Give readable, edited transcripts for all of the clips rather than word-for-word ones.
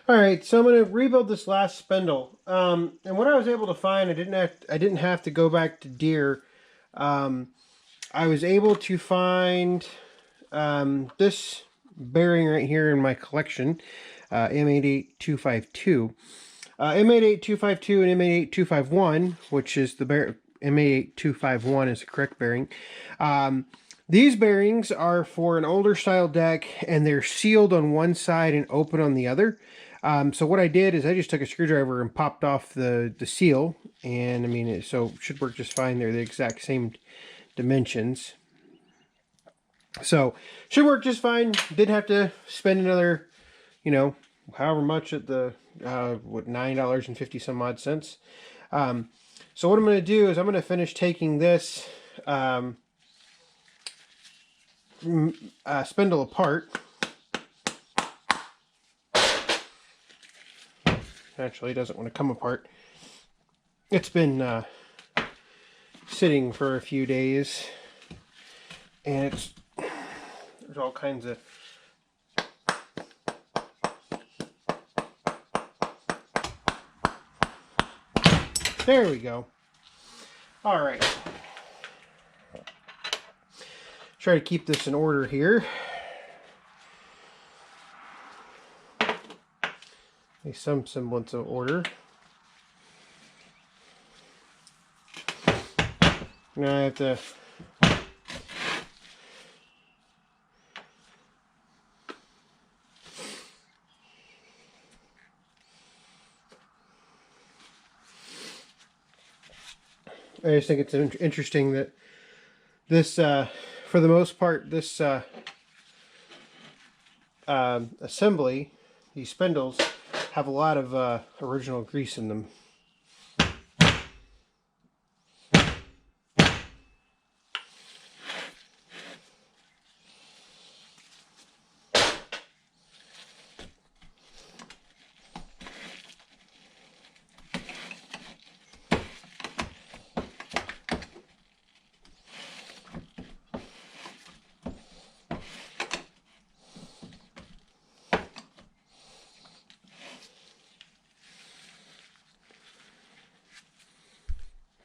All right, so I'm going to rebuild this last spindle. And what I was able to find, I didn't have to go back to Deere. I was able to find this bearing right here in my collection, M88252. M88252 and M88251, which is the M88251 is the correct bearing. These bearings are for an older style deck, and they're sealed on one side and open on the other. So what I did is I just took a screwdriver and popped off the seal, and I mean, it should work just fine. They're the exact same dimensions. So should work just fine. Didn't have to spend another, however much at the, $9.50 some odd cents. So what I'm going to do is I'm going to finish taking this spindle apart. Actually, it doesn't want to come apart. It's been sitting for a few days, and there's all kinds of there we go. All right, try to keep this in order here. Some semblance of order. Now I have to I just think it's interesting that this, for the most part, this assembly, these spindles, have a lot of original grease in them.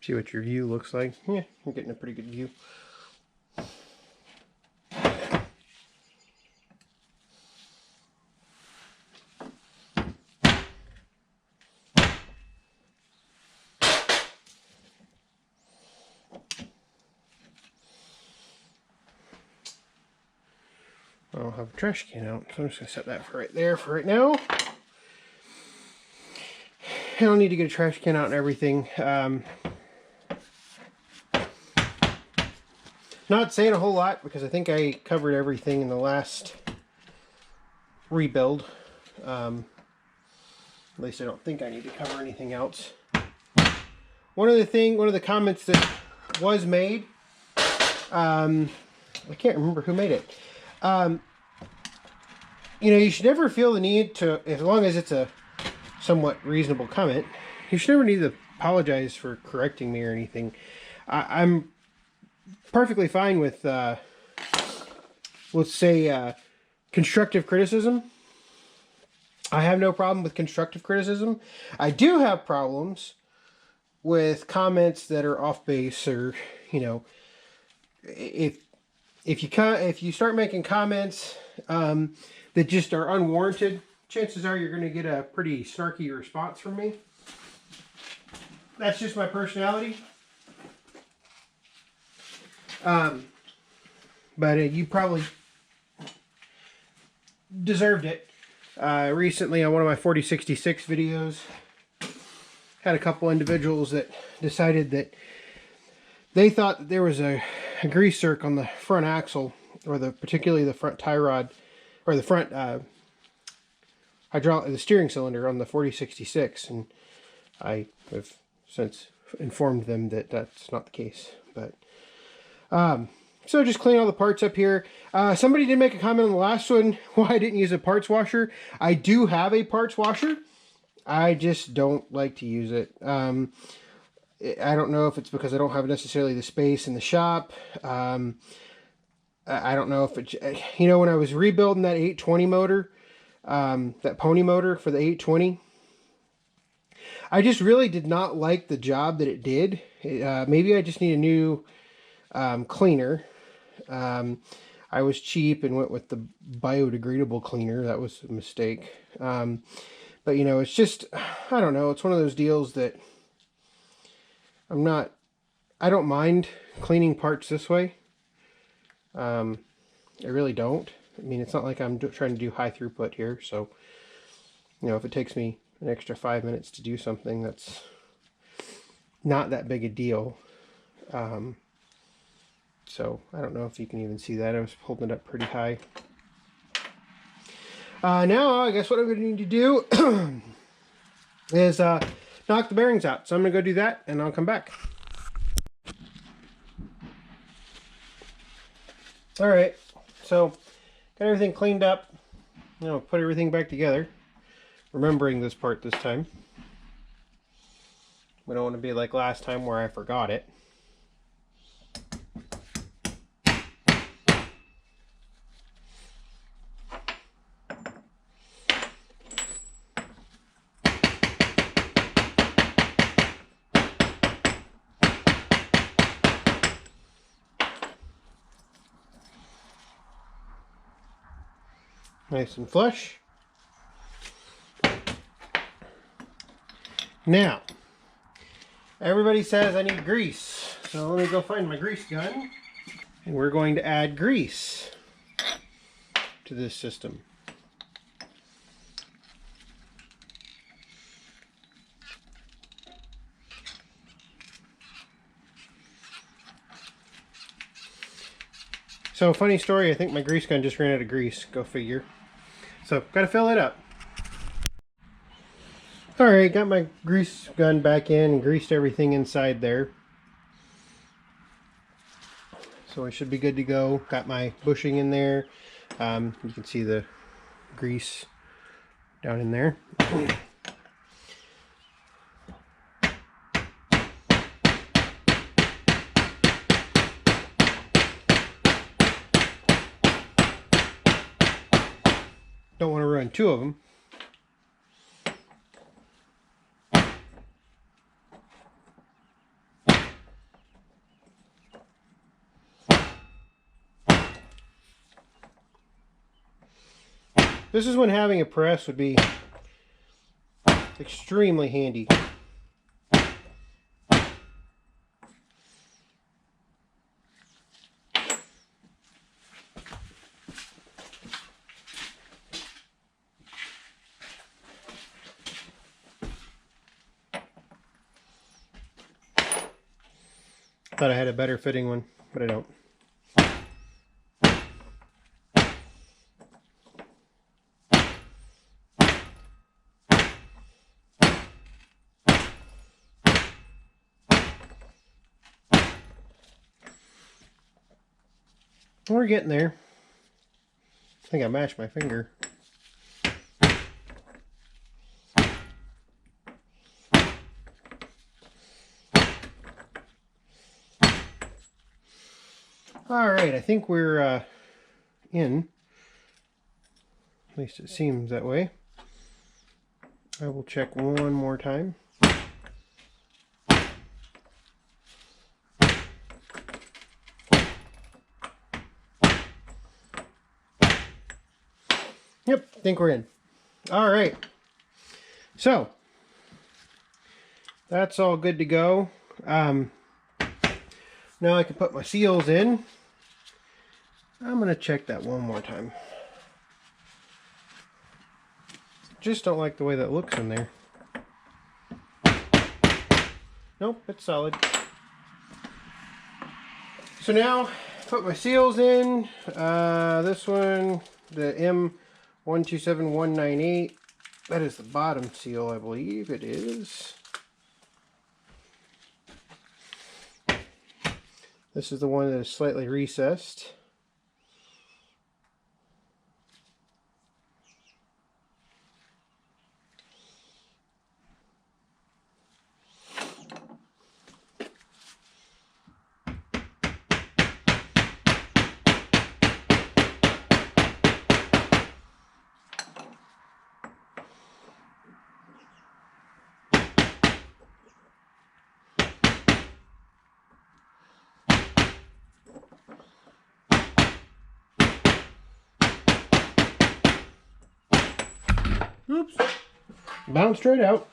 See what your view looks like. Yeah, you're getting a pretty good view. I don't have a trash can out, so I'm just going to set that for right there for right now. I don't need to get a trash can out and everything. Not saying a whole lot because I think I covered everything in the last rebuild. At least I don't think I need to cover anything else. One of the comments that was made, I can't remember who made it. You should never feel the need to, as long as it's a somewhat reasonable comment, you should never need to apologize for correcting me or anything. I'm perfectly fine with, let's say, constructive criticism. I have no problem with constructive criticism. I do have problems with comments that are off base, or if you start making comments that just are unwarranted, chances are you're going to get a pretty snarky response from me. That's just my personality. But you probably deserved it. Recently on one of my 4066 videos, had a couple individuals that decided that they thought that there was a grease zerk on the front axle, or particularly the front tie rod, or the front the steering cylinder on the 4066, and I have since informed them that that's not the case. But so just clean all the parts up here. Somebody did make a comment on the last one why I didn't use a parts washer. I do have a parts washer. I just don't like to use it. I don't know if it's because I don't have necessarily the space in the shop. I don't know if it, when I was rebuilding that 820 motor, that pony motor for the 820. I just really did not like the job that it did. Maybe I just need a new cleaner. I was cheap and went with the biodegradable cleaner. That was a mistake. But you know, it's just, I don't know. It's one of those deals that I don't mind cleaning parts this way. I really don't. I mean, it's not like I'm trying to do high throughput here. So, you know, if it takes me an extra 5 minutes to do something, that's not that big a deal. So I don't know if you can even see that. I was holding it up pretty high. Now I guess what I'm going to need to do is knock the bearings out. So I'm going to go do that and I'll come back. Alright, so got everything cleaned up. You know, put everything back together. Remembering this part this time. We don't want to be like last time where I forgot it. Nice and flush. Now, everybody says I need grease. So let me go find my grease gun. And we're going to add grease to this system. So, funny story, I think my grease gun just ran out of grease. Go figure. So, gotta fill it up. Alright, got my grease gun back in and greased everything inside there. So I should be good to go. Got my bushing in there. You can see the grease down in there. Don't want to run two of them. This is when having a press would be extremely handy. Thought I had a better fitting one, but I don't. We're getting there. I think I mashed my finger. Alright, I think we're in. At least it seems that way. I will check one more time. Yep, I think we're in. Alright. So, that's all good to go. Now I can put my seals in. I'm going to check that one more time. Just don't like the way that looks in there. Nope, it's solid. So now, put my seals in. This one, the M127198. That is the bottom seal, I believe it is. This is the one that is slightly recessed. Oops. Bounced right out.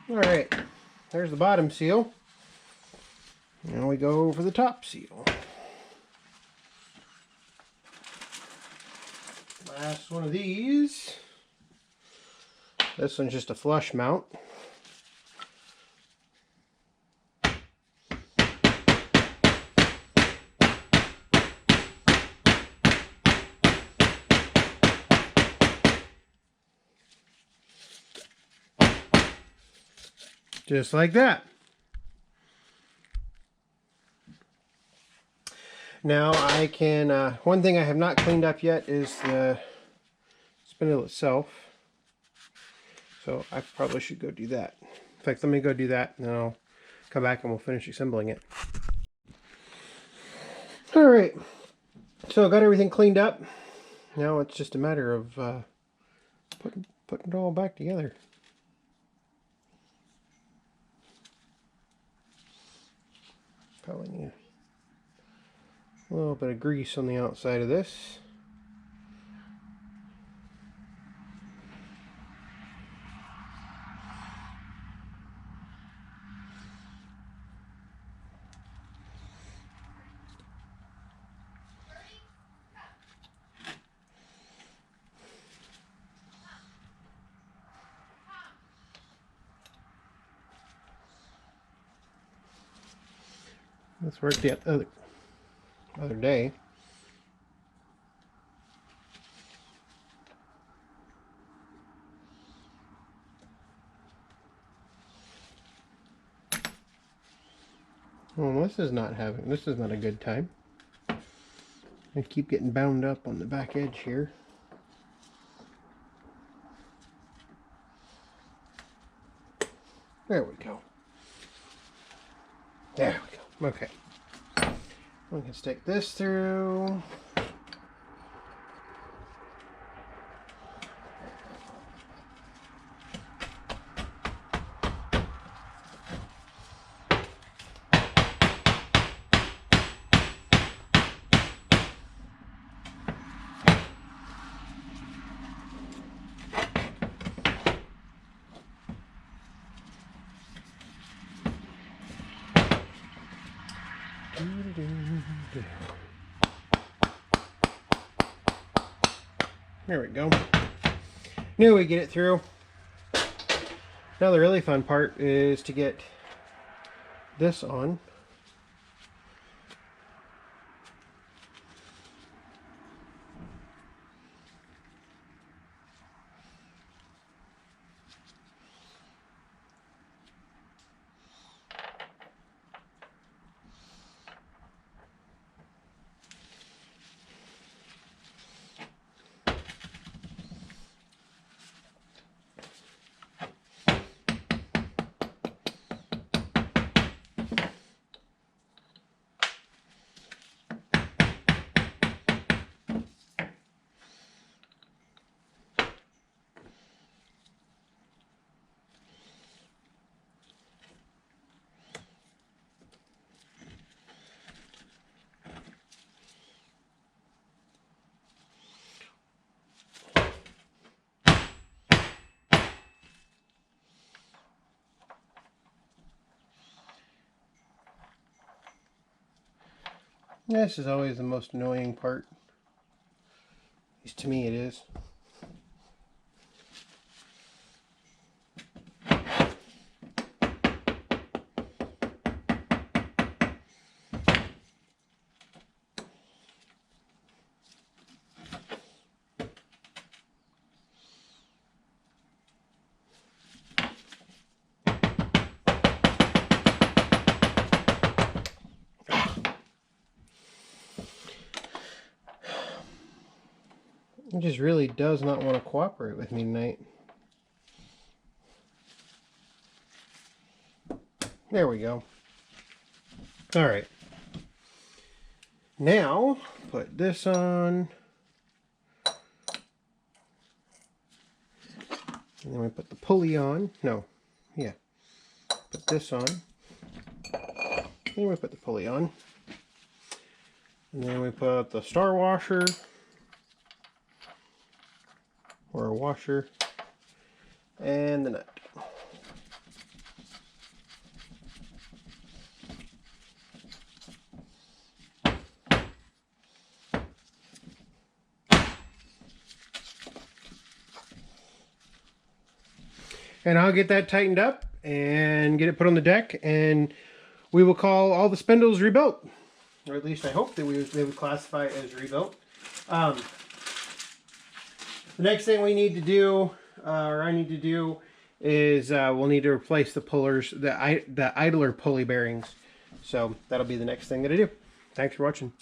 Alright, there's the bottom seal. Now we go for the top seal. Last one of these. This one's just a flush mount. Just like that. Now I can, one thing I have not cleaned up yet is the spindle itself. So I probably should go do that. In fact, let me go do that and then I'll come back and we'll finish assembling it. Alright, so I got everything cleaned up. Now it's just a matter of putting it all back together. Probably need a little bit of grease on the outside of this. This worked the other day. Well, this is not a good time. I keep getting bound up on the back edge here. There we go. There we go. Okay. We can stick this through. There we go. Now we get it through. Now the really fun part is to get this on. This is always the most annoying part. At least to me it is. It just really does not want to cooperate with me tonight. There we go. Alright. Now, put this on. And then we put the pulley on. No. Yeah. Put this on. Then we put the pulley on. And then we put the star washer, or a washer, and the nut. And I'll get that tightened up and get it put on the deck, and we will call all the spindles rebuilt. Or at least I hope that they would classify it as rebuilt. The next thing we need to do, or I need to do, is we'll need to replace the pullers, the idler pulley bearings. So that'll be the next thing that I do. Thanks for watching.